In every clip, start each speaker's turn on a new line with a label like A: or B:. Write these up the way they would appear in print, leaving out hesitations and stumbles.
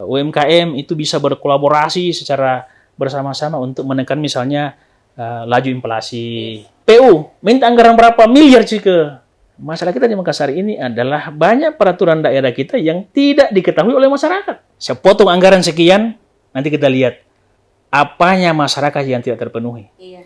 A: UMKM itu bisa berkolaborasi secara bersama-sama untuk menekan misalnya laju inflasi. PU minta anggaran berapa miliar sih ke masalah kita di Makassar ini adalah banyak peraturan daerah kita yang tidak diketahui oleh masyarakat. Saya potong anggaran sekian, nanti kita lihat apanya masyarakat yang tidak terpenuhi.
B: Iya.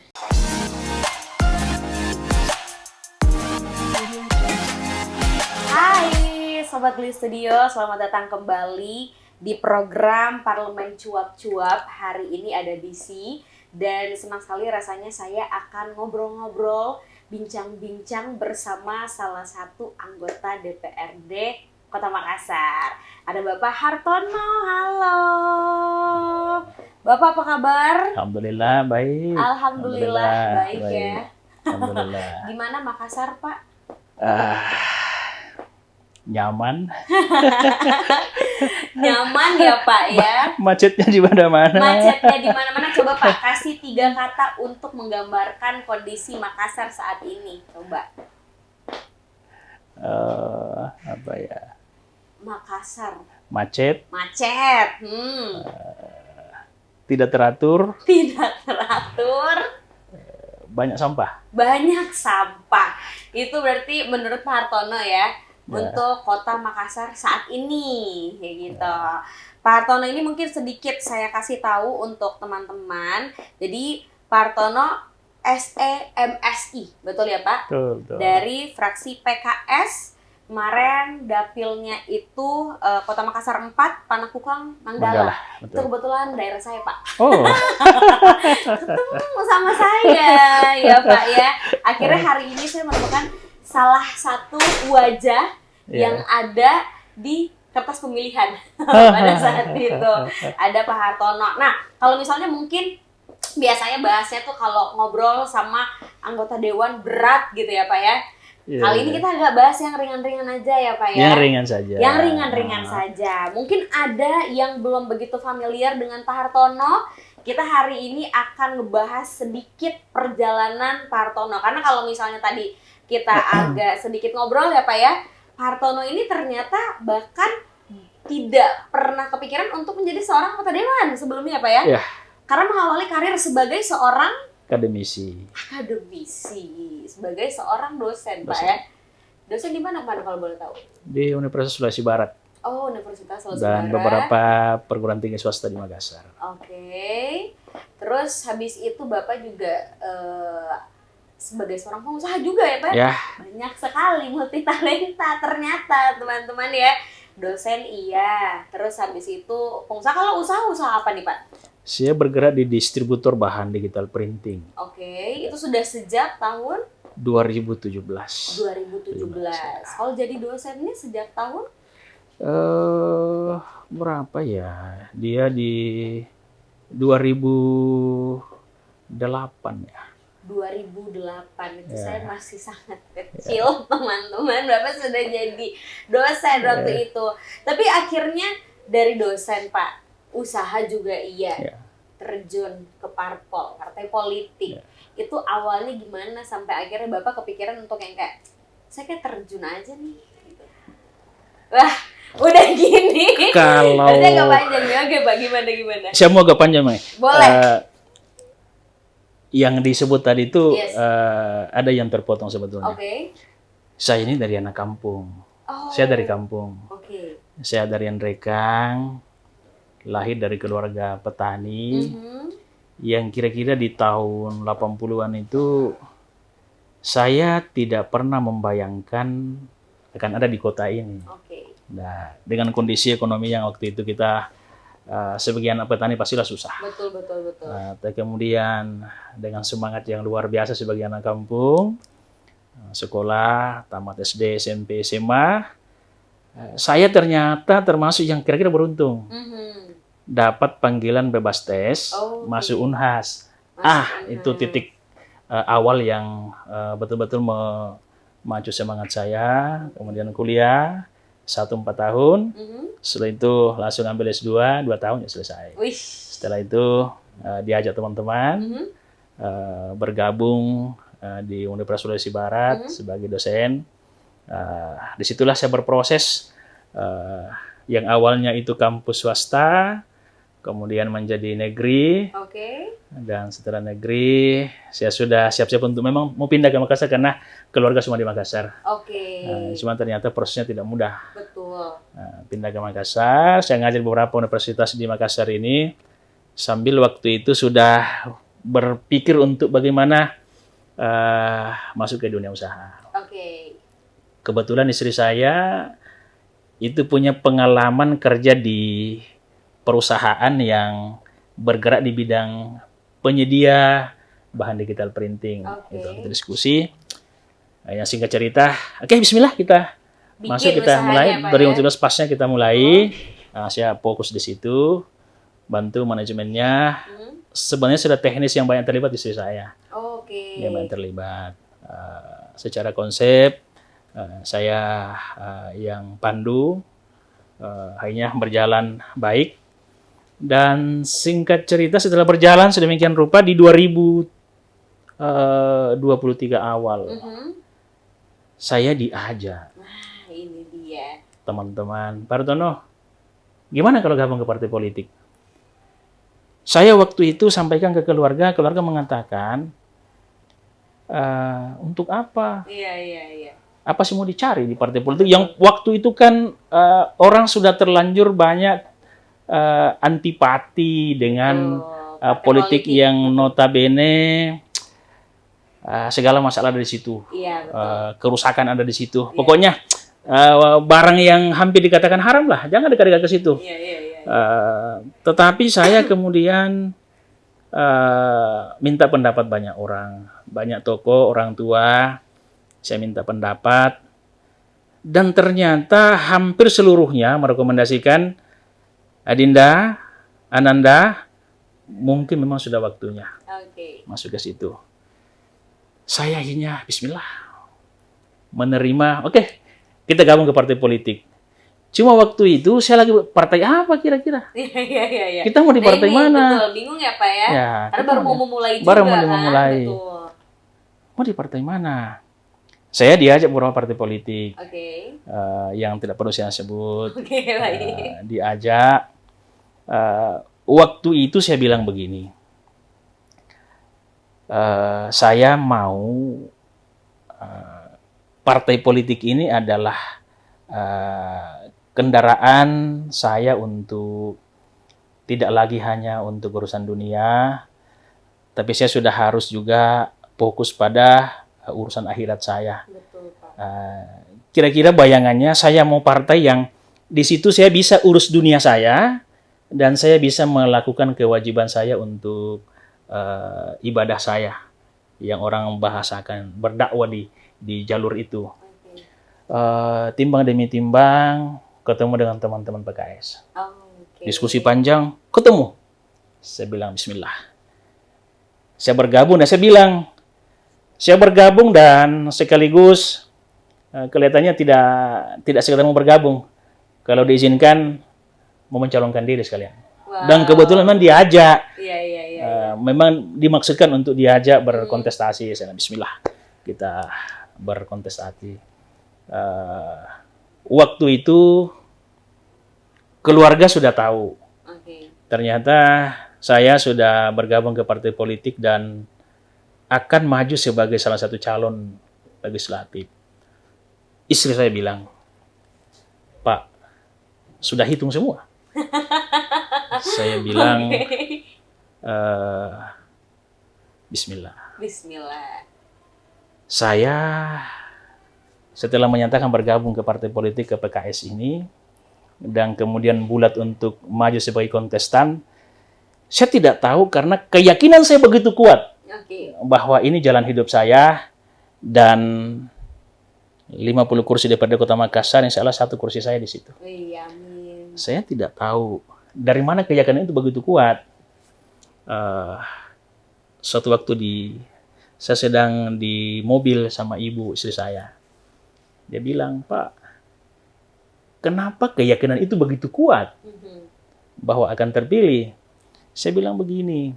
B: Hai Sobat Geli Studio, selamat datang kembali di program Parlemen Cuap-Cuap. Hari ini ada DC dan senang sekali rasanya saya akan ngobrol-ngobrol, bincang-bincang bersama salah satu anggota DPRD Kota Makassar. Ada Bapak Hartono, halo. Bapak apa kabar?
A: Alhamdulillah baik.
B: Alhamdulillah baik ya.
A: Alhamdulillah.
B: Gimana Makassar, Pak?
A: Nyaman.
B: Nyaman ya Pak ya.
A: Macetnya di mana-mana.
B: Macetnya di mana-mana. Coba Pak kasih 3 kata untuk menggambarkan kondisi Makassar saat ini. Coba.
A: Apa ya?
B: Makassar.
A: Macet.
B: Macet.
A: Tidak teratur.
B: Tidak teratur.
A: Banyak sampah.
B: Banyak sampah. Itu berarti menurut Pak Hartono ya. Untuk Kota Makassar saat ini, kayak gitu. Pak Hartono ini mungkin sedikit saya kasih tahu untuk teman-teman. Jadi Pak Hartono SEMSI, betul ya Pak?
A: Betul.
B: Dari fraksi PKS. Kemarin dapilnya itu Kota Makassar 4, Panakukang, Manggala. Itu kebetulan daerah saya Pak.
A: Oh.
B: Ketemu sama saya ya Pak ya. Akhirnya hari ini saya menemukan salah satu wajah yang ada di kertas pemilihan pada saat itu. Ada Pak Hartono. Nah, kalau misalnya mungkin biasanya bahasnya tuh kalau ngobrol sama anggota dewan berat gitu ya Pak ya. Kali ini kita agak bahas yang ringan-ringan aja ya Pak ya.
A: Yang ringan saja.
B: Yang ringan-ringan saja. Mungkin ada yang belum begitu familiar dengan Pak Hartono. Kita hari ini akan ngebahas sedikit perjalanan Pak Hartono. Karena kalau misalnya tadi kita agak sedikit ngobrol ya Pak ya, Pak Hartono ini ternyata bahkan tidak pernah kepikiran untuk menjadi seorang anggota dewan sebelumnya Pak ya. Karena mengawali karir sebagai seorang akademisi, sebagai seorang dosen Pak ya. Dosen di mana Pak kalau boleh tahu?
A: Di Universitas Sulawesi Barat.
B: Oh, Universitas Sulawesi Barat.
A: Dan beberapa perguruan tinggi swasta di Makassar.
B: Oke. Terus habis itu Bapak juga sebagai seorang pengusaha juga ya Pak?
A: Ya.
B: Banyak sekali multitalenta ternyata teman-teman ya. Dosen iya. Terus habis itu pengusaha. Kalau usaha apa nih Pak?
A: Saya bergerak di distributor bahan digital printing.
B: Oke. Itu sudah sejak tahun?
A: 2017.
B: 2017. Kalau jadi dosennya sejak tahun?
A: Berapa ya? Dia di 2008 ya.
B: 2008 itu saya masih sangat kecil teman-teman. Bapak sudah jadi dosen waktu itu. Tapi akhirnya dari dosen Pak, usaha juga iya. Terjun ke parpol, partai politik. Itu awalnya gimana sampai akhirnya Bapak kepikiran untuk yang kayak saya kayak terjun aja nih. Wah, udah gini.
A: Kalau
B: agak panjang ya, oke Pak, gimana?
A: Saya mau agak panjang, Mai.
B: Boleh.
A: Yang disebut tadi itu ada yang terpotong sebetulnya. Saya ini dari anak kampung. Saya dari kampung. Saya dari Andrekang, lahir dari keluarga petani. Yang kira-kira di tahun 80-an itu saya tidak pernah membayangkan akan ada di kota ini. Nah, dengan kondisi ekonomi yang waktu itu kita sebagian petani pastilah susah.
B: Betul.
A: Tapi kemudian dengan semangat yang luar biasa sebagai anak kampung, sekolah, tamat SD, SMP, SMA, saya ternyata termasuk yang kira-kira beruntung. Dapat panggilan bebas tes, masuk Unhas. Itu titik awal yang betul-betul memacu semangat saya. Kemudian kuliah 1-4 tahun. Setelah itu langsung ambil S2, 2 tahun ya selesai. Setelah itu diajak teman-teman bergabung di Universitas Sulawesi Barat sebagai dosen. Disitulah saya berproses yang awalnya itu kampus swasta, kemudian menjadi negeri,
B: Oke.
A: dan setelah negeri saya sudah siap-siap untuk memang mau pindah ke Makassar karena keluarga semua di Makassar.
B: Oke.
A: Cuma ternyata prosesnya tidak mudah.
B: Betul.
A: Pindah ke Makassar, saya ngajar beberapa universitas di Makassar ini, sambil waktu itu sudah berpikir untuk bagaimana masuk ke dunia usaha.
B: Oke.
A: Kebetulan istri saya itu punya pengalaman kerja di perusahaan yang bergerak di bidang penyedia bahan digital printing.
B: Oke.
A: Itu kita diskusi. Yang singkat cerita, oke bismillah kita masuk, kita mulai
B: Pak,
A: 2017 pasnya kita mulai. Saya fokus di situ, bantu manajemennya. Sebenarnya sudah teknis yang banyak terlibat di istri saya.
B: Oke.
A: Yang banyak terlibat. Secara konsep saya yang pandu, akhirnya berjalan baik. Dan singkat cerita setelah berjalan sedemikian rupa di 2023 awal saya diajak.
B: Nah, ini dia.
A: Teman-teman, Pak Hartono, gimana kalau gabung ke partai politik? Saya waktu itu sampaikan ke keluarga mengatakan, untuk apa?
B: Iya.
A: Apa sih mau dicari di partai politik? Yang waktu itu kan orang sudah terlanjur banyak antipati dengan politik yang notabene segala masalah ada di situ.
B: Iya, betul.
A: Kerusakan ada di situ. Iya. Pokoknya barang yang hampir dikatakan haram lah, jangan dekat-dekat ke situ.
B: Iya.
A: Tetapi saya kemudian minta pendapat banyak orang, banyak tokoh, orang tua. Saya minta pendapat, dan ternyata hampir seluruhnya merekomendasikan, Adinda, Ananda, mungkin memang sudah waktunya masuk ke situ. Saya akhirnya bismillah menerima, oke, kita gabung ke partai politik. Cuma waktu itu saya lagi partai apa kira-kira?
B: Iya.
A: Kita mau di partai mana?
B: Betul, bingung ya Pak ya? Karena baru mau memulai juga
A: baru mau
B: kan?
A: memulai.
B: Betul.
A: Mau di partai mana? Saya diajak beberapa partai politik.
B: Oke.
A: Yang tidak perlu saya sebut.
B: Oke, baik.
A: Diajak. Waktu itu saya bilang begini, saya mau partai politik ini adalah kendaraan saya untuk tidak lagi hanya untuk urusan dunia, tapi saya sudah harus juga fokus pada urusan akhirat saya.
B: Betul, Pak.
A: Kira-kira bayangannya saya mau partai yang di situ saya bisa urus dunia saya dan saya bisa melakukan kewajiban saya untuk ibadah saya yang orang bahasakan berdakwah di jalur itu. Timbang demi timbang ketemu dengan teman-teman PKS. Diskusi panjang, ketemu. Saya bilang bismillah. Saya bergabung dan saya bilang saya bergabung dan sekaligus kelihatannya tidak sekedar mau bergabung. Kalau diizinkan mau mencalonkan diri sekalian. Wow. Dan kebetulan memang diajak. Iya. Memang dimaksudkan untuk diajak berkontestasi. Saya bismillah kita berkontestasi. Waktu itu keluarga sudah tahu. Ternyata saya sudah bergabung ke partai politik dan akan maju sebagai salah satu calon legislatif. Istri saya bilang, Pak, sudah hitung semua? Saya bilang, bismillah. Saya setelah menyatakan bergabung ke partai politik ke PKS ini, dan kemudian bulat untuk maju sebagai kontestan, saya tidak tahu karena keyakinan saya begitu kuat. Bahwa ini jalan hidup saya dan 50 kursi DPRD Kota Makassar, insya Allah 1 kursi saya di situ. Amin. Saya tidak tahu dari mana keyakinan itu begitu kuat. Suatu waktu saya sedang di mobil sama ibu istri saya. Dia bilang, Pak, kenapa keyakinan itu begitu kuat bahwa akan terpilih? Saya bilang begini.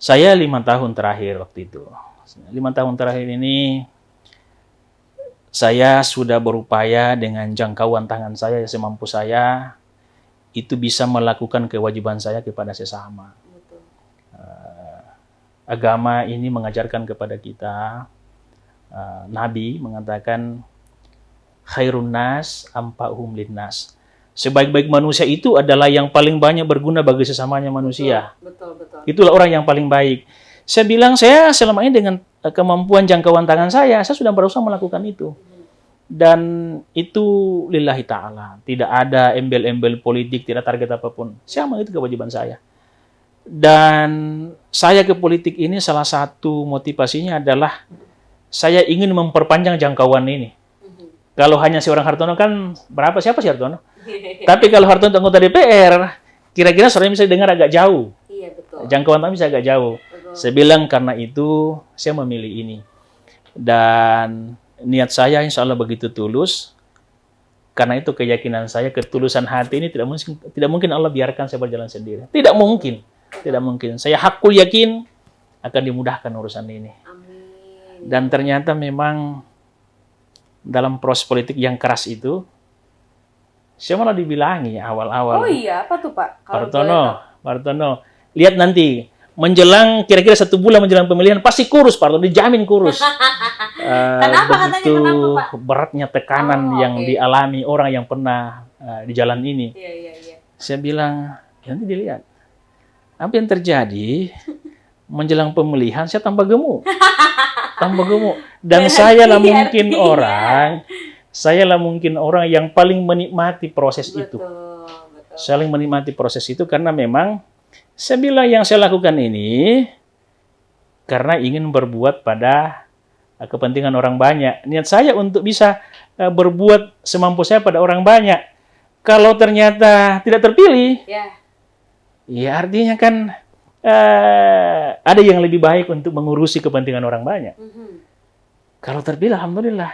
A: Saya 5 tahun terakhir waktu itu. 5 tahun terakhir ini saya sudah berupaya dengan jangkauan tangan saya semampu saya itu bisa melakukan kewajiban saya kepada sesama.
B: Betul.
A: Agama ini mengajarkan kepada kita, Nabi mengatakan khairun nas anfa'uhum linnas. Sebaik-baik manusia itu adalah yang paling banyak berguna bagi sesamanya manusia.
B: Betul.
A: Itulah orang yang paling baik. Saya bilang, saya selama ini dengan kemampuan jangkauan tangan saya sudah berusaha melakukan itu. Dan itu lillahi ta'ala. Tidak ada embel-embel politik, tidak target apapun. Sama itu kewajiban saya. Dan saya ke politik ini salah satu motivasinya adalah saya ingin memperpanjang jangkauan ini. Kalau hanya seorang Hartono kan berapa? Siapa sih Hartono? Tapi kalau Hartono anggota DPR, kira-kira suaranya bisa dengar agak jauh.
B: Iya, betul.
A: Jangkauan kami bisa agak jauh.
B: Betul.
A: Saya bilang karena itu saya memilih ini. Dan niat saya insya Allah begitu tulus. Karena itu keyakinan saya, ketulusan hati ini tidak mungkin Allah biarkan saya berjalan sendiri. Tidak mungkin. Tidak mungkin. Saya hakul yakin akan dimudahkan urusan ini.
B: Amin.
A: Dan ternyata memang dalam proses politik yang keras itu, saya malah dibilangi awal-awal.
B: Oh iya, apa tuh Pak? Kalau
A: Partono, lihat nanti menjelang kira-kira 1 bulan menjelang pemilihan pasti kurus Partono, dijamin kurus.
B: Kenapa katanya?
A: Begitu
B: Kenapa Pak?
A: beratnya tekanan yang dialami orang yang pernah di jalan ini.
B: Iya.
A: Saya bilang, ya nanti dilihat. Apa yang terjadi menjelang pemilihan saya tambah gemuk. Dan saya lah mungkin orang yang paling menikmati proses itu. Saling menikmati proses itu karena memang saya bilang yang saya lakukan ini karena ingin berbuat pada kepentingan orang banyak. Niat saya untuk bisa berbuat semampu saya pada orang banyak. Kalau ternyata tidak terpilih, ya artinya kan ada yang lebih baik untuk mengurusi kepentingan orang banyak. Kalau terpilih, alhamdulillah.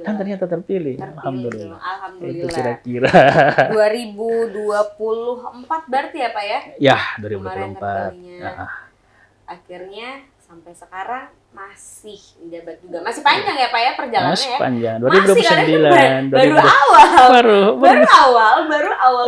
A: Kan ternyata terpilih. Alhamdulillah. Itu kira-kira.
B: 2024 berarti ya Pak ya?
A: Ya,
B: Kemarin
A: 2024.
B: Akhirnya sampai sekarang masih menjabat juga. Masih panjang ya Pak ya perjalanannya
A: Masih
B: ya?
A: panjang.
B: Masih,
A: 2029.
B: baru awal.
A: Baru
B: awal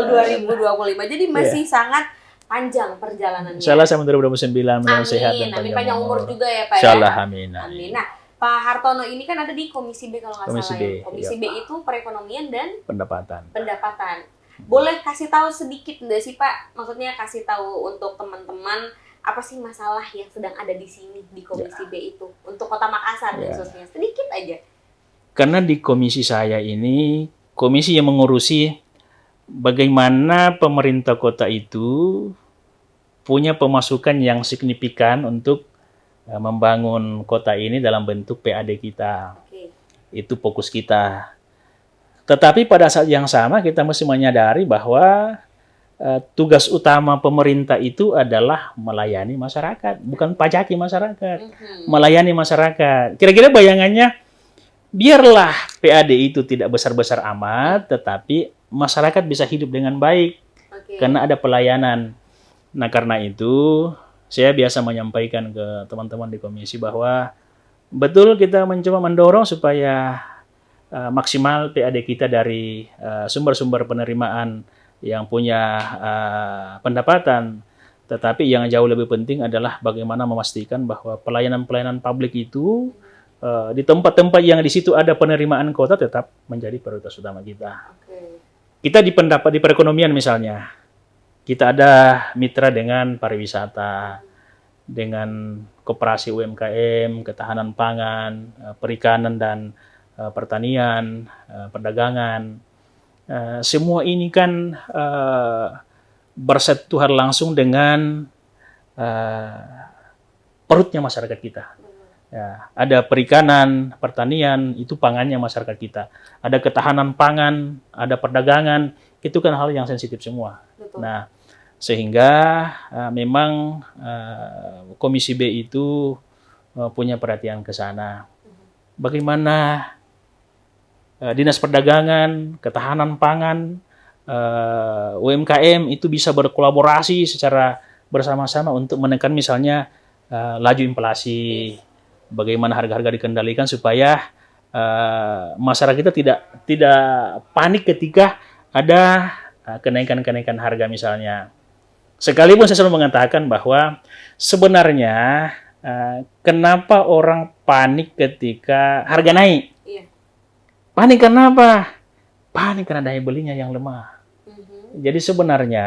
B: 2025. Jadi masih sangat panjang perjalanannya.
A: Insyaallah sampai 2029 mudah sehat dan
B: Amin, panjang umur juga ya Pak ya.
A: Insyaallah amin.
B: Nah, Pak Hartono ini kan ada di Komisi B kalau nggak
A: Komisi
B: salah ya.
A: B,
B: Komisi B itu perekonomian dan
A: pendapatan.
B: Boleh kasih tahu sedikit nggak sih Pak? Maksudnya kasih tahu untuk teman-teman apa sih masalah yang sedang ada di sini di Komisi B itu untuk Kota Makassar khususnya, sedikit aja.
A: Karena di komisi saya ini komisi yang mengurusi bagaimana pemerintah kota itu punya pemasukan yang signifikan untuk membangun kota ini dalam bentuk PAD kita. Itu fokus kita. Tetapi pada saat yang sama kita mesti menyadari bahwa tugas utama pemerintah itu adalah melayani masyarakat, bukan pajaki masyarakat. Melayani masyarakat. Kira-kira bayangannya, biarlah PAD itu tidak besar-besar amat, tetapi masyarakat bisa hidup dengan baik. Karena ada pelayanan. Nah, karena itu saya biasa menyampaikan ke teman-teman di komisi bahwa betul kita mencoba mendorong supaya maksimal PAD kita dari sumber-sumber penerimaan yang punya pendapatan. Tetapi yang jauh lebih penting adalah bagaimana memastikan bahwa pelayanan-pelayanan publik itu di tempat-tempat yang di situ ada penerimaan kota tetap menjadi prioritas utama kita. Kita di perekonomian misalnya, kita ada mitra dengan pariwisata, dengan koperasi UMKM, ketahanan pangan, perikanan dan pertanian, perdagangan. Semua ini kan bersentuhan langsung dengan perutnya masyarakat kita. Ya, ada perikanan, pertanian, itu pangannya masyarakat kita. Ada ketahanan pangan, ada perdagangan, itu kan hal yang sensitif semua. Nah, sehingga memang Komisi B itu punya perhatian ke sana. Bagaimana Dinas Perdagangan, Ketahanan Pangan, UMKM itu bisa berkolaborasi secara bersama-sama untuk menekan misalnya laju inflasi. Bagaimana harga-harga dikendalikan supaya masyarakat kita tidak panik ketika ada kenaikan harga misalnya. Sekalipun saya selalu mengatakan bahwa sebenarnya kenapa orang panik ketika harga naik?
B: Iya.
A: Panik karena apa? Panik karena daya belinya yang lemah. Jadi sebenarnya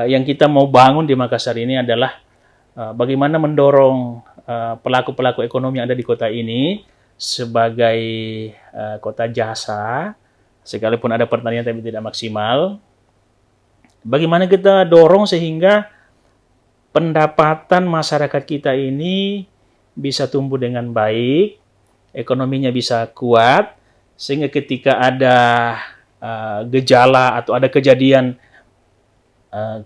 A: yang kita mau bangun di Makassar ini adalah bagaimana mendorong pelaku-pelaku ekonomi yang ada di kota ini sebagai kota jasa, sekalipun ada pertanian tapi tidak maksimal. Bagaimana kita dorong sehingga pendapatan masyarakat kita ini bisa tumbuh dengan baik, ekonominya bisa kuat, sehingga ketika ada gejala atau ada kejadian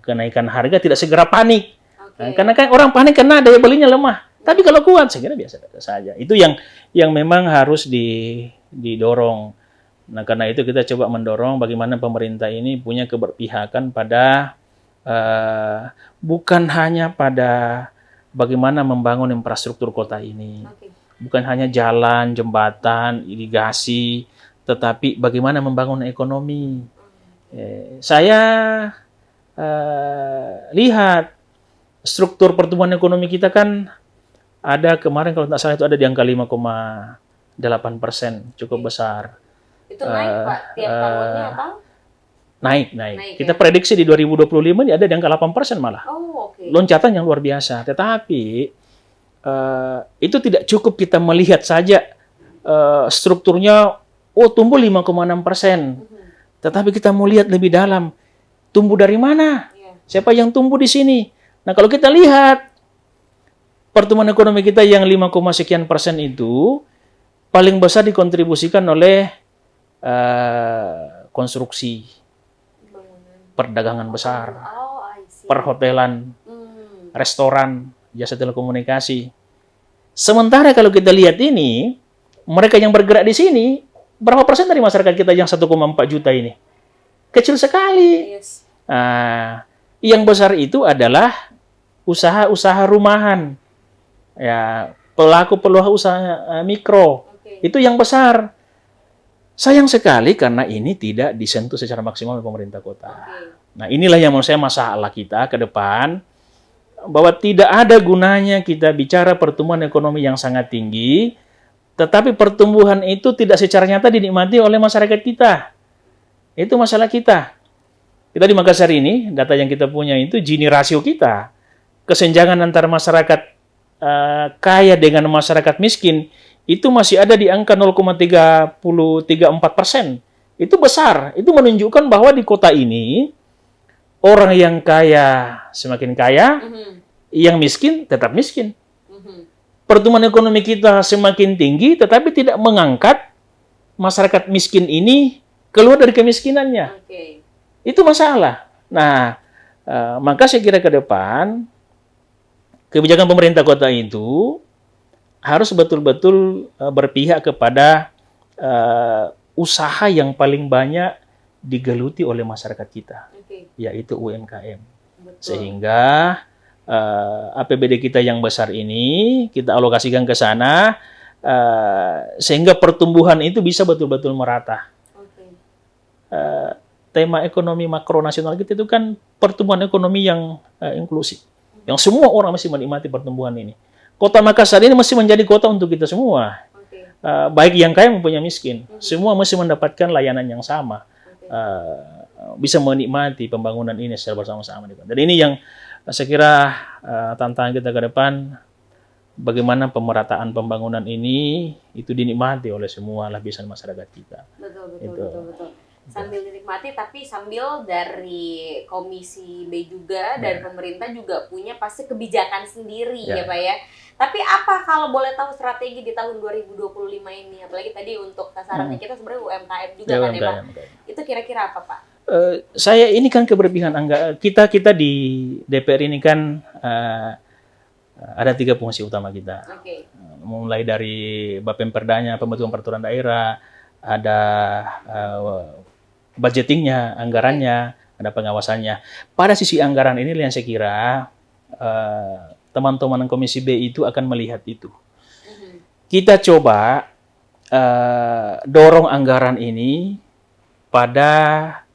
A: kenaikan harga tidak segera panik. Karena kan orang panik karena daya belinya lemah. Tapi kalau kuat, saya kira biasa-biasa saja. Itu yang memang harus didorong. Nah, karena itu kita coba mendorong bagaimana pemerintah ini punya keberpihakan pada bukan hanya pada bagaimana membangun infrastruktur kota ini. Bukan hanya jalan, jembatan, irigasi, tetapi bagaimana membangun ekonomi. Saya lihat struktur pertumbuhan ekonomi kita kan ada kemarin kalau tidak salah itu ada di angka 5,8%, cukup besar.
B: Itu naik Pak tiap tahunnya atau?
A: Naik. Kita prediksi di 2025 ini ada di angka 8% malah. Loncatan yang luar biasa. Tetapi itu tidak cukup kita melihat saja strukturnya tumbuh 5,6%. Tetapi kita mau lihat lebih dalam. Tumbuh dari mana? Siapa yang tumbuh di sini? Nah, kalau kita lihat pertumbuhan ekonomi kita yang 5, sekian persen itu paling besar dikontribusikan oleh konstruksi, perdagangan besar, perhotelan, restoran, jasa telekomunikasi. Sementara kalau kita lihat ini, mereka yang bergerak di sini, berapa persen dari masyarakat kita yang 1,4 juta ini? Kecil sekali. Yang besar itu adalah usaha-usaha rumahan, ya, pelaku-pelaku usaha mikro. Itu yang besar. Sayang sekali karena ini tidak disentuh secara maksimal oleh pemerintah kota. Nah, inilah yang menurut saya masalah kita ke depan, bahwa tidak ada gunanya kita bicara pertumbuhan ekonomi yang sangat tinggi, tetapi pertumbuhan itu tidak secara nyata dinikmati oleh masyarakat kita. Itu masalah kita. Kita di Makassar ini, data yang kita punya itu Gini rasio kita, kesenjangan antara masyarakat kaya dengan masyarakat miskin, itu masih ada di angka 0,34%. Itu besar. Itu menunjukkan bahwa di kota ini, orang yang kaya semakin kaya, yang miskin tetap miskin. Pertumbuhan ekonomi kita semakin tinggi, tetapi tidak mengangkat masyarakat miskin ini keluar dari kemiskinannya. Itu masalah. Nah, maka saya kira ke depan, kebijakan pemerintah kota itu harus betul-betul berpihak kepada usaha yang paling banyak digeluti oleh masyarakat kita, yaitu UMKM. Sehingga APBD kita yang besar ini kita alokasikan ke sana, sehingga pertumbuhan itu bisa betul-betul merata. Tema ekonomi makro nasional kita itu kan pertumbuhan ekonomi yang inklusif, yang semua orang mesti menikmati pertumbuhan ini. Kota Makassar ini mesti menjadi kota untuk kita semua, baik yang kaya maupun yang miskin. Semua mesti mendapatkan layanan yang sama, bisa menikmati pembangunan ini secara bersama-sama. Dan ini yang saya kira tantangan kita ke depan, bagaimana pemerataan pembangunan ini itu dinikmati oleh semua lapisan masyarakat kita. Betul.
B: Sambil dinikmati, tapi sambil dari Komisi B juga dan pemerintah juga punya pasti kebijakan sendiri ya Pak ya. Tapi apa kalau boleh tahu strategi di tahun 2025 ini? Apalagi tadi untuk sasarannya kita sebenarnya UMKM juga kan ya Pak? Itu kira-kira apa Pak?
A: Saya ini kan keberpihakan kita di DPR ini kan ada 3 fungsi utama kita. Mulai dari Bapemperdanya, pembentukan peraturan daerah, ada budgetingnya, anggarannya, ada pengawasannya. Pada sisi anggaran ini yang saya kira teman-teman Komisi B itu akan melihat itu. Kita coba dorong anggaran ini pada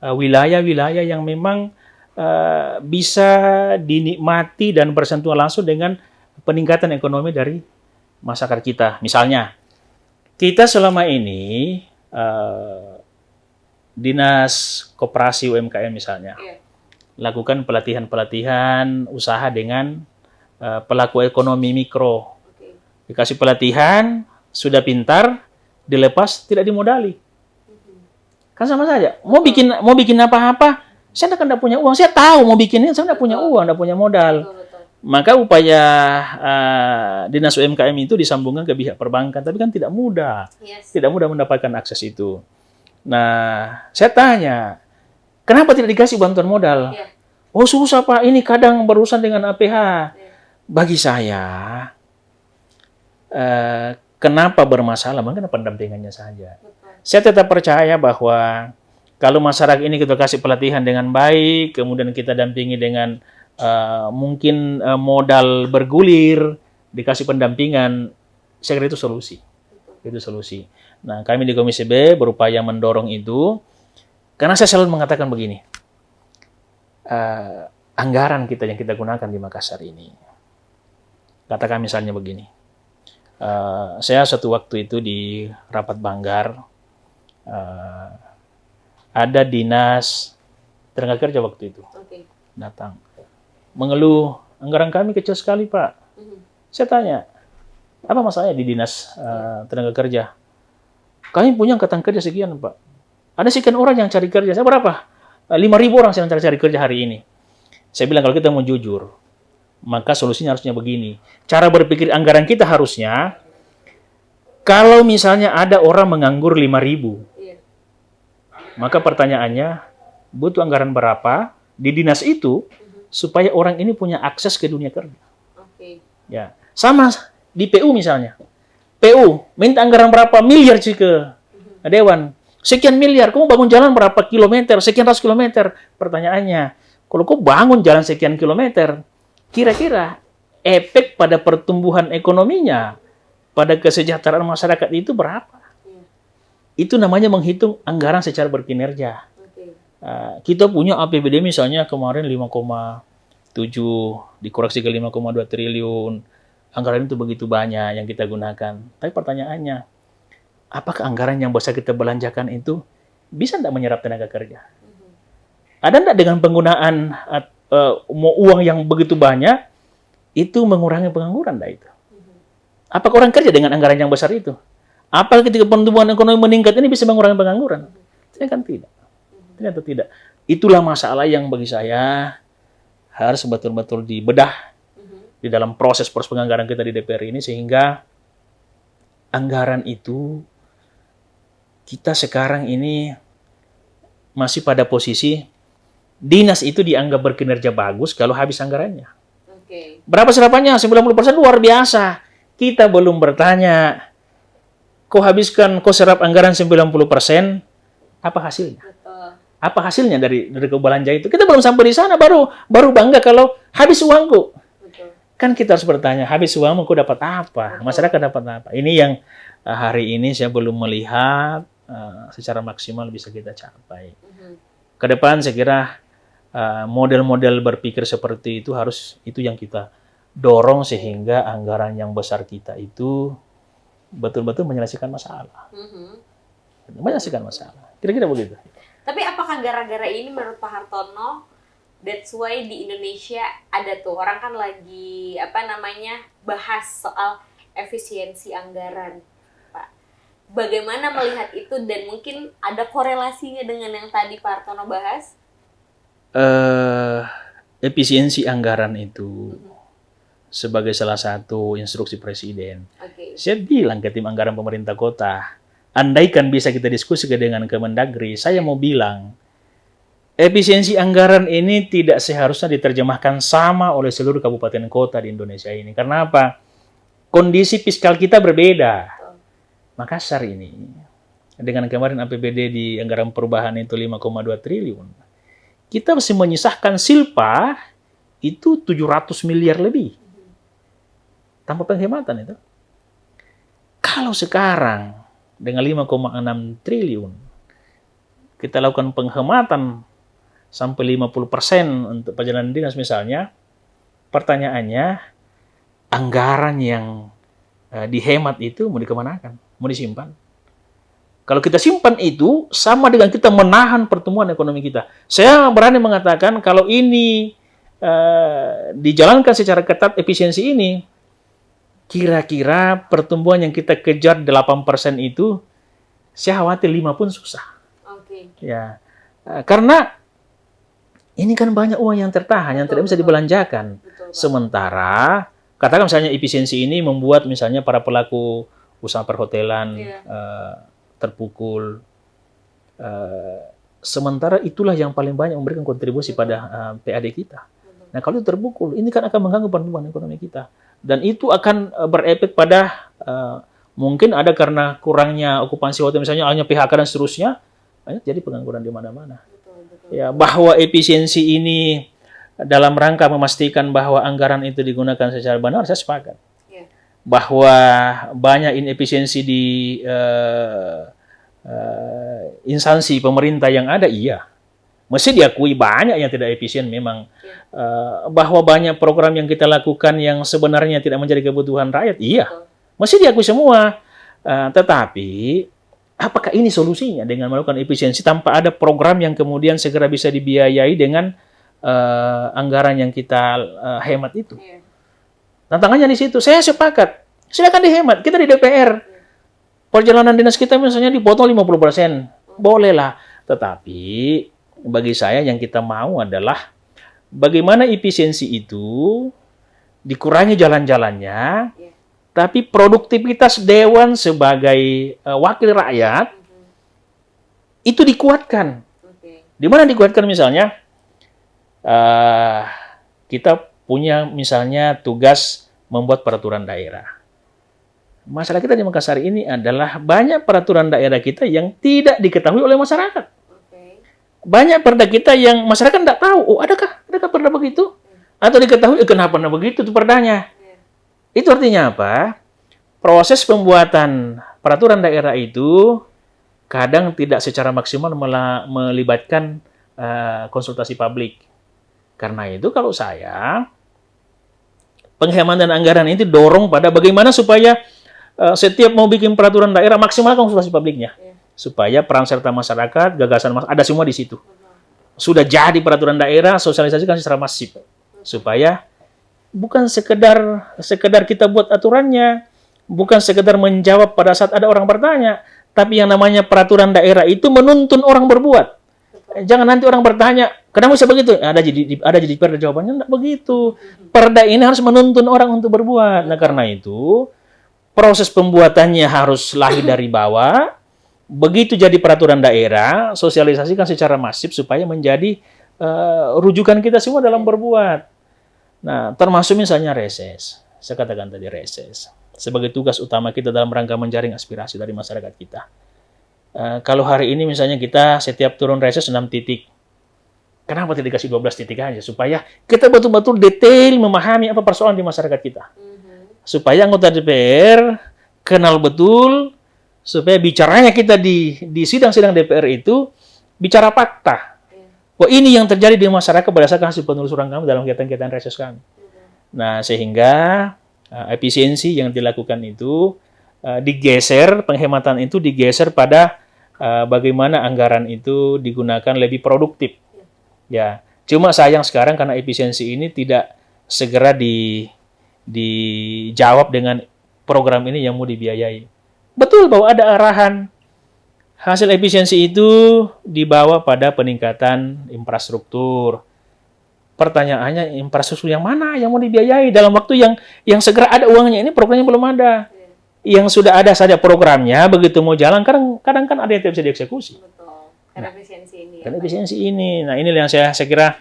A: wilayah-wilayah yang memang bisa dinikmati dan bersentuhan langsung dengan peningkatan ekonomi dari masyarakat kita. Misalnya, kita selama ini Dinas Koperasi UMKM misalnya, lakukan pelatihan-pelatihan usaha dengan pelaku ekonomi mikro. Dikasih pelatihan, sudah pintar, dilepas, tidak dimodali. Kan sama saja. Mau bikin apa-apa, saya tidak punya uang. Saya tahu mau bikinnya, saya tidak punya uang, tidak punya modal. Maka upaya Dinas UMKM itu disambungkan ke pihak perbankan, tapi kan tidak mudah. Tidak mudah mendapatkan akses itu. Nah, saya tanya, kenapa tidak dikasih bantuan modal? Oh susah Pak, ini kadang berurusan dengan APH. Bagi saya, kenapa bermasalah? Mungkin pendampingannya saja. Saya tetap percaya bahwa kalau masyarakat ini kita kasih pelatihan dengan baik, kemudian kita dampingi dengan mungkin modal bergulir, dikasih pendampingan, saya kira itu solusi. Itu solusi. Nah, kami di Komisi B berupaya mendorong itu, karena saya selalu mengatakan begini, anggaran kita yang kita gunakan di Makassar ini, katakan misalnya begini, saya suatu waktu itu di rapat Banggar, ada dinas tenaga kerja waktu itu datang, mengeluh, anggaran kami kecil sekali Pak. Saya tanya, apa masalahnya di dinas tenaga kerja? Kami punya angkatan kerja sekian Pak. Ada sekian orang yang cari kerja. Saya berapa? 5.000 orang yang cari kerja hari ini. Saya bilang kalau kita mau jujur, maka solusinya harusnya begini. Cara berpikir anggaran kita harusnya, kalau misalnya ada orang menganggur 5.000, maka pertanyaannya, butuh anggaran berapa di dinas itu supaya orang ini punya akses ke dunia kerja. Ya, sama di PU misalnya. PU minta anggaran berapa miliar sih ke Dewan. Sekian miliar, kamu bangun jalan berapa kilometer, sekian ratus kilometer. Pertanyaannya, kalau kau bangun jalan sekian kilometer, kira-kira efek pada pertumbuhan ekonominya, pada kesejahteraan masyarakat itu berapa? Itu namanya menghitung anggaran secara berkinerja. Kita punya APBD misalnya kemarin 5,7, dikoreksi ke 5,2 triliun. Anggaran itu begitu banyak yang kita gunakan. Tapi pertanyaannya, apakah anggaran yang bisa kita belanjakan itu bisa tidak menyerap tenaga kerja? Ada tidak dengan penggunaan uang yang begitu banyak, itu mengurangi pengangguran tidak itu? Apakah orang kerja dengan anggaran yang besar itu? Apakah ketika pertumbuhan ekonomi meningkat ini bisa mengurangi pengangguran? Ternyata kan tidak. Ternyata tidak. Itulah masalah yang bagi saya harus betul-betul dibedah di dalam proses penganggaran kita di DPR ini, sehingga anggaran itu kita sekarang ini masih pada posisi dinas itu dianggap berkinerja bagus kalau habis anggarannya. Berapa serapannya? 90% luar biasa. Kita belum bertanya, kau habiskan, kau serap anggaran 90%, apa hasilnya? Apa hasilnya dari kau belanja itu? Kita belum sampai di sana, baru bangga kalau habis uangku. Kan kita harus bertanya, habis uangmu kau dapat apa? Masyarakat dapat apa? Ini yang hari ini saya belum melihat secara maksimal bisa kita capai. Ke depan saya kira model-model berpikir seperti itu itu yang kita dorong sehingga anggaran yang besar kita itu betul-betul menyelesaikan masalah. Menyelesaikan masalah. Kira-kira begitu.
B: Tapi apakah gara-gara ini menurut Pak Hartono, that's why di Indonesia ada tuh orang kan lagi bahas soal efisiensi anggaran, Pak. Bagaimana melihat itu dan mungkin ada korelasinya dengan yang tadi Pak Hartono bahas?
A: Efisiensi anggaran itu sebagai salah satu instruksi presiden. Saya bilang ke tim anggaran pemerintah kota, andaikan bisa kita diskusi dengan Kemendagri, saya mau bilang, efisiensi anggaran ini tidak seharusnya diterjemahkan sama oleh seluruh kabupaten kota di Indonesia ini. Karena apa? Kondisi fiskal kita berbeda. Makassar ini, dengan kemarin APBD di anggaran perubahan itu 5,2 triliun, kita masih menyisahkan silpa itu 700 miliar lebih. Tanpa penghematan itu. Kalau sekarang dengan 5,6 triliun. Kita lakukan penghematan sampai 50% untuk perjalanan dinas misalnya. Pertanyaannya, anggaran yang dihemat itu mau dikemanakan? Mau disimpan? Kalau kita simpan itu, sama dengan kita menahan pertumbuhan ekonomi kita. Saya berani mengatakan kalau ini dijalankan secara ketat efisiensi ini, kira-kira pertumbuhan yang kita kejar 8% itu, saya khawatir 5 pun susah.
B: Oke.
A: Ya, karena ini kan banyak uang yang tertahan, yang tidak bisa dibelanjakan.
B: Betul, Pak.
A: Sementara, katakan misalnya efisiensi ini membuat misalnya para pelaku usaha perhotelan terpukul. Sementara itulah yang paling banyak memberikan kontribusi pada PAD kita. Nah, kalau itu terpukul, ini kan akan mengganggu pertumbuhan ekonomi kita. Dan itu akan berefek pada mungkin ada karena kurangnya okupansi hotel misalnya, hanya PHK dan seterusnya, jadi pengangguran di mana-mana. Ya, bahwa efisiensi ini dalam rangka memastikan bahwa anggaran itu digunakan secara benar, saya sepakat. Bahwa banyak inefisiensi di instansi pemerintah yang ada, iya. Mesti diakui banyak yang tidak efisien memang. Bahwa banyak program yang kita lakukan yang sebenarnya tidak menjadi kebutuhan rakyat, iya. Mesti diakui semua. Tetapi, apakah ini solusinya dengan melakukan efisiensi tanpa ada program yang kemudian segera bisa dibiayai dengan anggaran yang kita hemat itu? Tantangannya di situ. Saya sepakat. Silakan dihemat. Kita di DPR. Perjalanan dinas kita misalnya dipotong 50%. Bolehlah. Tetapi bagi saya yang kita mau adalah bagaimana efisiensi itu dikurangi jalan-jalannya, tapi produktivitas dewan sebagai wakil rakyat itu dikuatkan. Di mana dikuatkan misalnya? Kita punya misalnya tugas membuat peraturan daerah. Masalah kita di Makassar ini adalah banyak peraturan daerah kita yang tidak diketahui oleh masyarakat. Banyak perda kita yang masyarakat tidak tahu. Oh, adakah perda begitu? Atau diketahui, kenapa begitu itu perdanya? Itu artinya apa? Proses pembuatan peraturan daerah itu kadang tidak secara maksimal melibatkan konsultasi publik. Karena itu kalau saya, penghematan anggaran ini dorong pada bagaimana supaya setiap mau bikin peraturan daerah maksimal konsultasi publiknya. Supaya peran serta masyarakat, gagasan ada semua di situ. Sudah jadi peraturan daerah, sosialisasikan secara masif. Supaya bukan sekedar kita buat aturannya, bukan sekedar menjawab pada saat ada orang bertanya, tapi yang namanya peraturan daerah itu menuntun orang berbuat. Jangan nanti orang bertanya, kenapa bisa begitu? Ada jadi perda jawabannya, enggak begitu. Perda ini harus menuntun orang untuk berbuat. Nah, karena itu proses pembuatannya harus lahir dari bawah. Begitu jadi peraturan daerah, sosialisasikan secara masif supaya menjadi rujukan kita semua dalam berbuat. Nah, termasuk misalnya reses. Saya katakan tadi reses. Sebagai tugas utama kita dalam rangka menjaring aspirasi dari masyarakat kita. Kalau hari ini misalnya kita setiap turun reses 6 titik. Kenapa tidak dikasih 12 titik aja? Supaya kita betul-betul detail memahami apa persoalan di masyarakat kita. Supaya anggota DPR kenal betul, supaya bicaranya kita di sidang-sidang DPR itu bicara fakta. Wah, ini yang terjadi di masyarakat berdasarkan hasil penelusuran kami dalam kegiatan-kegiatan reses kami. Nah, sehingga efisiensi yang dilakukan itu digeser, penghematan itu digeser pada bagaimana anggaran itu digunakan lebih produktif. Ya, cuma sayang sekarang karena efisiensi ini tidak segera dijawab dengan program ini yang mau dibiayai. Betul bahwa ada arahan. Hasil efisiensi itu dibawa pada peningkatan infrastruktur. Pertanyaannya, infrastruktur yang mana yang mau dibiayai dalam waktu yang segera ada uangnya? Ini programnya belum ada. Yang sudah ada saja programnya, begitu mau jalan, kadang kan ada yang tidak bisa dieksekusi.
B: Betul. Karena efisiensi ini.
A: Karena efisiensi ini. Nah, ini yang saya kira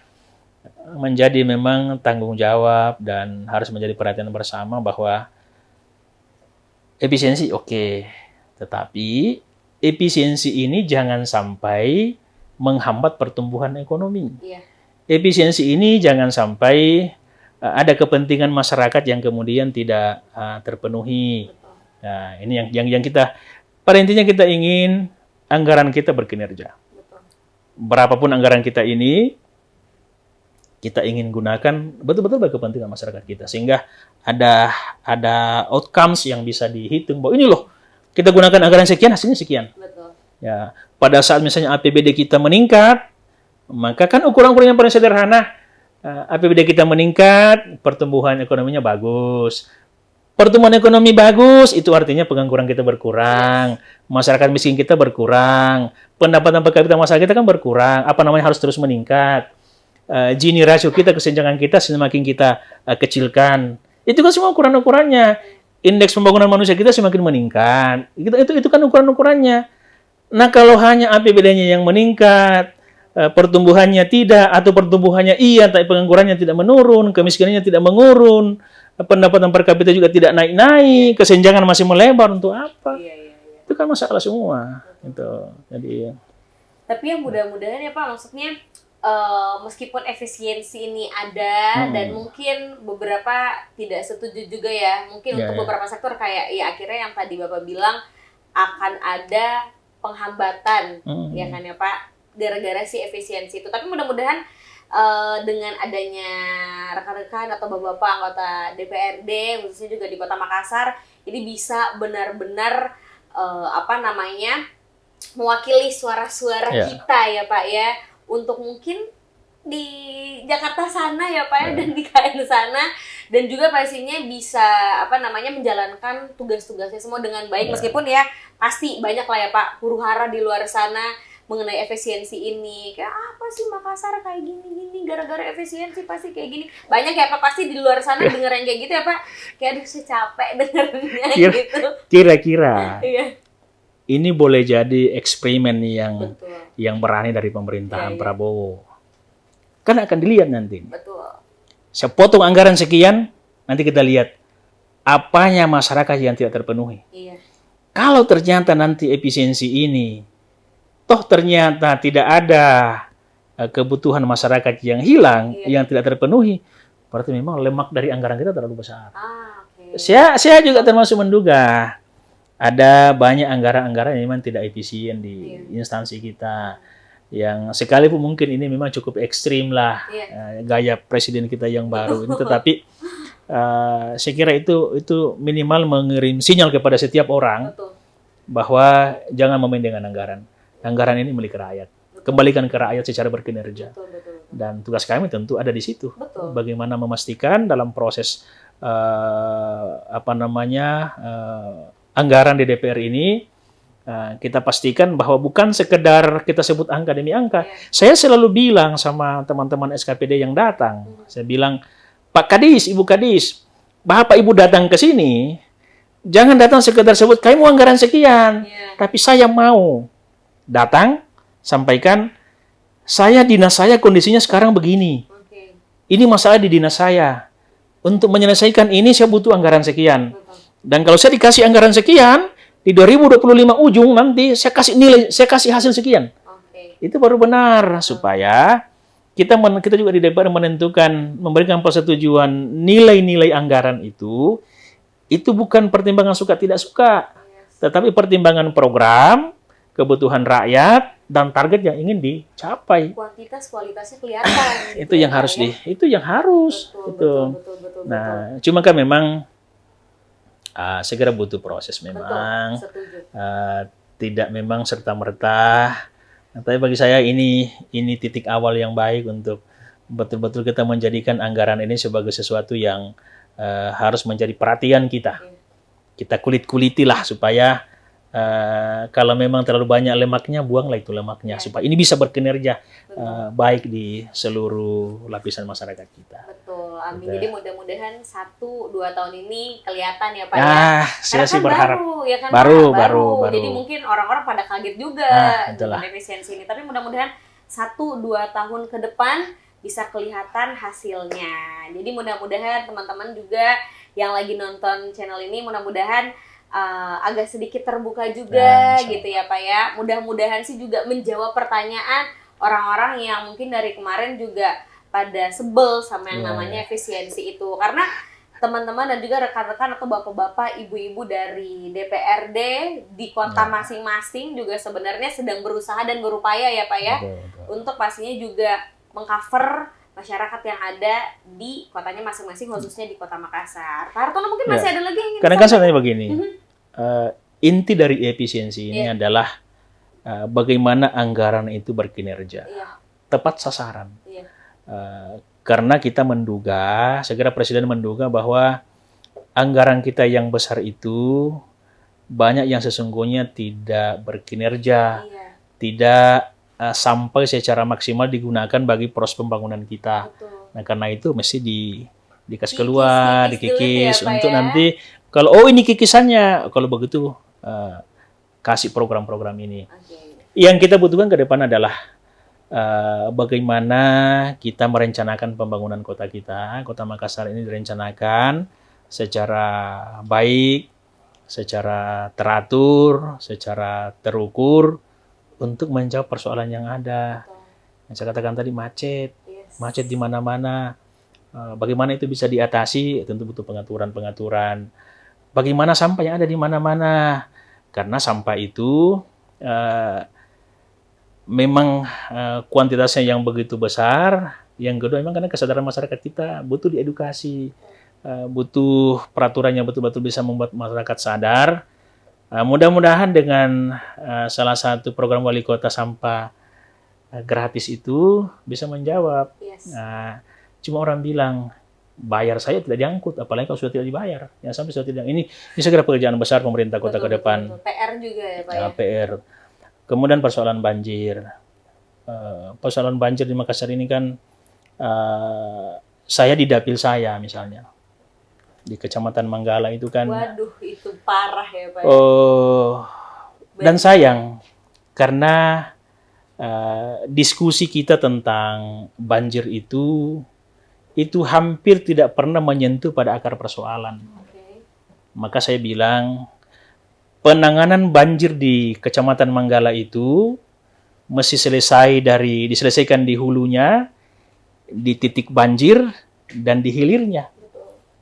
A: menjadi memang tanggung jawab dan harus menjadi perhatian bersama bahwa efisiensi oke, tetapi efisiensi ini jangan sampai menghambat pertumbuhan ekonomi. Efisiensi ini jangan sampai ada kepentingan masyarakat yang kemudian tidak terpenuhi. Nah, ini yang kita pada intinya kita ingin anggaran kita berkinerja.
B: Betul.
A: Berapapun anggaran kita ini, kita ingin gunakan betul-betul bagi kepentingan masyarakat kita. Sehingga ada outcomes yang bisa dihitung bahwa ini loh, kita gunakan anggaran sekian, hasilnya sekian.
B: Betul.
A: Ya, pada saat misalnya APBD kita meningkat, maka kan ukuran-ukuran yang paling sederhana, APBD kita meningkat, pertumbuhan ekonominya bagus. Pertumbuhan ekonomi bagus, itu artinya pengangguran kita berkurang, masyarakat miskin kita berkurang, pendapatan per kapita masyarakat kita kan berkurang, harus terus meningkat. Gini rasio kita, kesenjangan kita semakin kita kecilkan. Itu kan semua ukuran-ukurannya. Indeks pembangunan manusia kita semakin meningkat. Itu kan ukuran-ukurannya. Nah, kalau hanya APBD-nya yang meningkat, pertumbuhannya tidak, atau pertumbuhannya iya, tapi penganggurannya tidak menurun, kemiskinannya tidak menurun, pendapatan per kapita juga tidak naik-naik, kesenjangan masih melebar, untuk apa?
B: Iya.
A: Itu kan masalah semua. Gitu. Jadi,
B: tapi yang mudah-mudahan ya Pak, maksudnya meskipun efisiensi ini ada dan mungkin beberapa tidak setuju juga ya, mungkin untuk beberapa sektor kayak ya akhirnya yang tadi Bapak bilang akan ada penghambatan, ya kan ya Pak, gara-gara si efisiensi itu. Tapi mudah-mudahan dengan adanya rekan-rekan atau bapak-bapak anggota DPRD khususnya juga di Kota Makassar ini bisa benar-benar mewakili suara-suara kita ya Pak ya, untuk mungkin di Jakarta sana ya Pak ya, dan di KN sana, dan juga pastinya bisa menjalankan tugas-tugasnya semua dengan baik, meskipun ya pasti banyak lah ya Pak huru-hara di luar sana mengenai efisiensi ini, kayak apa sih Makassar kayak gini-gini gara-gara efisiensi pasti kayak gini, banyak ya Pak pasti di luar sana denger yang kayak gitu ya Pak, kayak aduh saya capek dengernya gitu.
A: Kira-kira
B: iya.
A: Ini boleh jadi eksperimen
B: Betul.
A: yang berani dari pemerintahan
B: Iya.
A: Prabowo. Kan akan dilihat nanti.
B: Betul.
A: Saya potong anggaran sekian, nanti kita lihat apanya masyarakat yang tidak terpenuhi.
B: Iya.
A: Kalau ternyata nanti efisiensi ini, toh ternyata tidak ada kebutuhan masyarakat yang hilang, yang tidak terpenuhi, berarti memang lemak dari anggaran kita terlalu besar.
B: Okay.
A: Saya juga termasuk menduga ada banyak anggaran-anggaran yang memang tidak efisien di instansi kita, yang sekalipun mungkin ini memang cukup ekstrim lah, gaya presiden kita yang baru ini, tetapi saya kira itu minimal mengirim sinyal kepada setiap orang.
B: Betul.
A: Bahwa jangan memain dengan anggaran. Anggaran ini milik rakyat. Kembalikan ke rakyat secara berkinerja.
B: Betul.
A: Dan tugas kami tentu ada di situ.
B: Betul.
A: Bagaimana memastikan dalam proses anggaran di DPR ini, kita pastikan bahwa bukan sekedar kita sebut angka demi angka. Saya selalu bilang sama teman-teman SKPD yang datang, saya bilang, Pak Kadis, Ibu Kadis, Bapak Ibu datang ke sini, jangan datang sekedar sebut, kamu mau anggaran sekian, tapi saya mau datang, sampaikan, dinas saya kondisinya sekarang begini. Ini masalah di dinas saya. Untuk menyelesaikan ini saya butuh anggaran sekian. Dan kalau saya dikasih anggaran sekian, di 2025 ujung nanti saya kasih hasil sekian. Itu baru benar, supaya kita juga di DPR memberikan persetujuan nilai-nilai anggaran itu bukan pertimbangan suka tidak suka, tetapi pertimbangan program, kebutuhan rakyat, dan target yang ingin dicapai.
B: Kuantitas kualitasnya kelihatan.
A: Itu yang harus Betul. Nah, cuma kan memang segera butuh proses memang. Tidak memang serta-merta. Tapi bagi saya ini titik awal yang baik untuk betul-betul kita menjadikan anggaran ini sebagai sesuatu yang harus menjadi perhatian kita. Kita kulit-kulitilah supaya kalau memang terlalu banyak lemaknya, buanglah itu lemaknya supaya ini bisa berkinerja baik di seluruh lapisan masyarakat kita.
B: Betul, amin. Jadi mudah-mudahan 1-2 tahun ini kelihatan ya Pak
A: saya sih berharap
B: baru. Jadi mungkin orang-orang pada kaget juga dengan efisiensi ini. Tapi mudah-mudahan 1-2 tahun ke depan bisa kelihatan hasilnya. Jadi mudah-mudahan teman-teman juga yang lagi nonton channel ini mudah-mudahan agak sedikit terbuka juga gitu ya Pak ya. Mudah-mudahan sih juga menjawab pertanyaan orang-orang yang mungkin dari kemarin juga pada sebel sama yang namanya efisiensi itu. Karena teman-teman dan juga rekan-rekan atau bapak-bapak, ibu-ibu dari DPRD di kota masing-masing juga sebenarnya sedang berusaha dan berupaya ya Pak ya, untuk pastinya juga mengcover masyarakat yang ada di kotanya masing-masing, khususnya di Kota Makassar. Pak Hartono mungkin masih ada lagi yang ingin
A: Kadang-kadang saya tanya begini, inti dari efisiensi ini adalah bagaimana anggaran itu berkinerja, tepat sasaran. Karena kita menduga, segera Presiden menduga bahwa anggaran kita yang besar itu banyak yang sesungguhnya tidak berkinerja, tidak sampai secara maksimal digunakan bagi proses pembangunan kita. Nah karena itu mesti dikasih keluar, dikikis ya, untuk nanti kalau ini kikisannya, kalau begitu kasih program-program ini. Yang kita butuhkan ke depan adalah bagaimana kita merencanakan pembangunan kota kita. Kota Makassar ini direncanakan secara baik, secara teratur, secara terukur untuk menjawab persoalan yang ada. Yang saya katakan tadi macet di mana-mana. Bagaimana itu bisa diatasi? Tentu butuh pengaturan-pengaturan. Bagaimana sampah yang ada di mana-mana? Karena sampah itu memang kuantitasnya yang begitu besar. Yang kedua memang karena kesadaran masyarakat kita butuh diedukasi, butuh peraturan yang betul-betul bisa membuat masyarakat sadar. Mudah-mudahan dengan salah satu program wali kota sampah gratis itu bisa menjawab. Cuma orang bilang bayar saya tidak diangkut, apalagi kalau sudah tidak dibayar. Yang sampai sudah tidak. Ini segera pekerjaan besar pemerintah kota ke depan.
B: PR juga ya Pak ya.
A: PR. Kemudian persoalan banjir. Persoalan banjir di Makassar ini kan saya di dapil saya misalnya. Di Kecamatan Manggala itu kan.
B: Waduh, itu parah ya Pak.
A: Dan sayang karena diskusi kita tentang banjir itu hampir tidak pernah menyentuh pada akar persoalan. Maka saya bilang penanganan banjir di Kecamatan Manggala itu mesti diselesaikan di hulunya, di titik banjir, dan di hilirnya.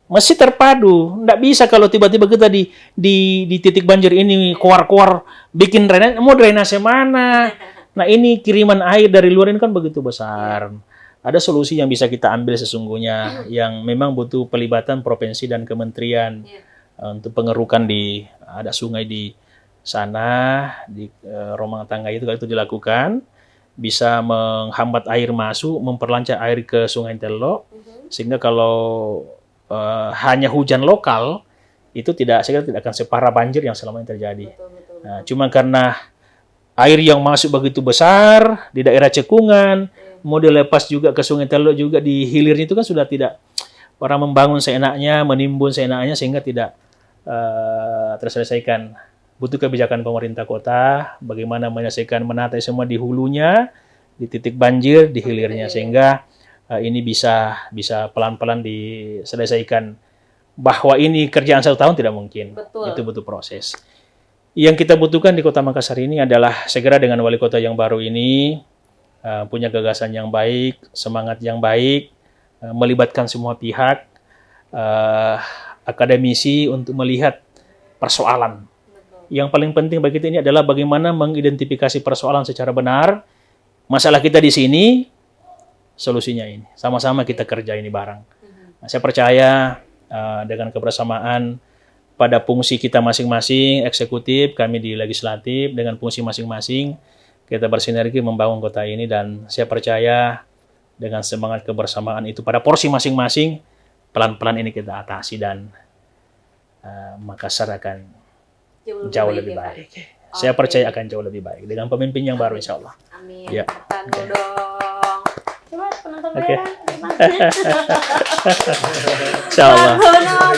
A: Mesti terpadu. Nggak bisa kalau tiba-tiba kita di titik banjir ini keluar bikin drainase. Mau drainase mana? Nah ini kiriman air dari luar ini kan begitu besar. Ada solusi yang bisa kita ambil sesungguhnya yang memang butuh pelibatan provinsi dan kementerian. Untuk pengerukan ada sungai di sana, di Romang Tangga itu kalau itu dilakukan, bisa menghambat air masuk, memperlancar air ke Sungai Telok, sehingga kalau hanya hujan lokal, itu saya kira tidak akan separah banjir yang selama ini terjadi. Nah, cuma karena air yang masuk begitu besar di daerah cekungan, mau dilepas juga ke Sungai Telok juga di hilirnya itu kan sudah tidak, orang membangun seenaknya, menimbun seenaknya sehingga tidak terselesaikan. Butuh kebijakan pemerintah kota, bagaimana menyelesaikan, menata semua di hulunya, di titik banjir, di hilirnya, sehingga ini bisa pelan-pelan diselesaikan. Bahwa ini kerjaan 1 tahun tidak mungkin. Itu butuh proses. Yang kita butuhkan di Kota Makassar ini adalah segera dengan wali kota yang baru ini punya gagasan yang baik, semangat yang baik, melibatkan semua pihak, akademisi untuk melihat persoalan. Yang paling penting bagi kita ini adalah bagaimana mengidentifikasi persoalan secara benar. Masalah kita di sini, solusinya ini. Sama-sama kita kerja ini bareng. Nah, saya percaya dengan kebersamaan pada fungsi kita masing-masing, eksekutif, kami di legislatif, dengan fungsi masing-masing, kita bersinergi membangun kota ini, dan saya percaya dengan semangat kebersamaan itu pada porsi masing-masing, pelan-pelan ini kita atasi dan Makassar akan jauh lebih baik. Saya percaya akan jauh lebih baik dengan pemimpin yang baru insya Allah.
B: Amin. Ya. Dong. Coba penonton bayaran.
A: Insya Allah.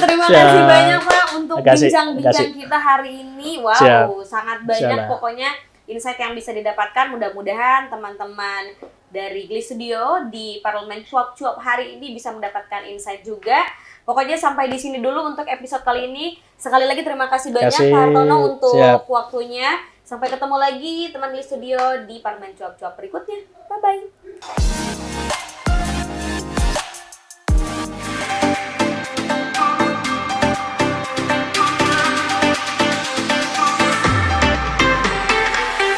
B: Terima kasih banyak Pak untuk bincang-bincang kita hari ini. Wow, sangat banyak pokoknya insight yang bisa didapatkan. Mudah-mudahan teman-teman dari Gli Studio di Parlemen Cuap-Cuap hari ini bisa mendapatkan insight juga. Pokoknya sampai di sini dulu untuk episode kali ini. Sekali lagi terima kasih banyak Pak Hartono untuk waktunya. Sampai ketemu lagi teman Gli Studio di Parlemen Cuap-Cuap berikutnya. Bye-bye.